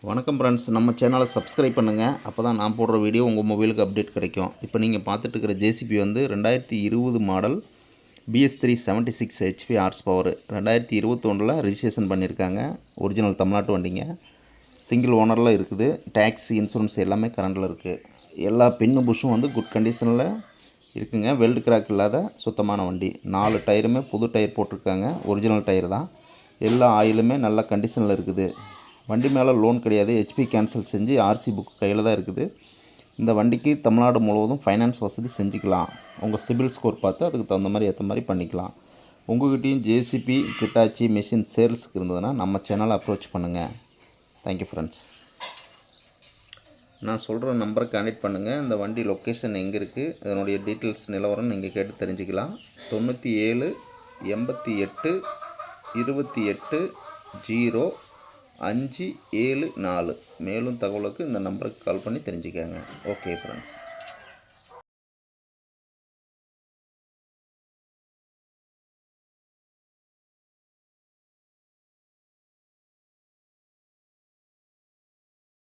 வணக்கம் ஃப்ரெண்ட்ஸ், நம்ம சேனலை சப்ஸ்கிரைப் பண்ணுங்கள். அப்போ தான் நான் போடுற வீடியோ உங்கள் மொபைலுக்கு அப்டேட் கிடைக்கும். இப்போ நீங்கள் பார்த்துட்டு இருக்கிற ஜேசிபி வந்து 2020 model BS3 76 HP horse power 2021 registration பண்ணியிருக்காங்க. ஒரிஜினல் தமிழ்நாட்டு வண்டிங்க. சிங்கிள் ஓனரில் இருக்குது. டேக்ஸ், இன்சூரன்ஸ் எல்லாமே கரண்டில் இருக்குது. எல்லா பின்னு புஷ்ஷும் வந்து குட் கண்டிஷனில் இருக்குங்க. வெல்டு கிராக் இல்லாத சுத்தமான வண்டி. 4 டயருமே புது டயர் போட்டிருக்காங்க. ஒரிஜினல் டயர் தான். எல்லா ஆயிலுமே நல்ல கண்டிஷனில் இருக்குது. வண்டி மேலே லோன் கிடையாது. HP கேன்சல் செஞ்சு RC புக் கையில் தான் இருக்குது. இந்த வண்டிக்கு தமிழ்நாடு முழுவதும் ஃபைனான்ஸ் வசதி செஞ்சுக்கலாம். உங்கள் சிபில் ஸ்கோர் பார்த்து அதுக்கு தகுந்த மாதிரி ஏற்ற மாதிரி பண்ணிக்கலாம். உங்கள்கிட்டையும் ஜேசிபி, கிட்டாச்சி மிஷின் சேல்ஸுக்கு இருந்ததுன்னா நம்ம சேனலை அப்ரோச் பண்ணுங்கள். Thank you friends. நான் சொல்கிற நம்பரை கான்டெக்ட் பண்ணுங்கள். இந்த வண்டி லொக்கேஷன் எங்கே இருக்குது, அதனுடைய டீட்டெயில்ஸ் நிலவரம் நீங்கள் கேட்டு தெரிஞ்சுக்கலாம். 97 88 28 0 574. மேலும் தகவலுக்கு இந்த நம்பருக்கு கால் பண்ணி தெரிஞ்சுக்கங்க. Okay friends.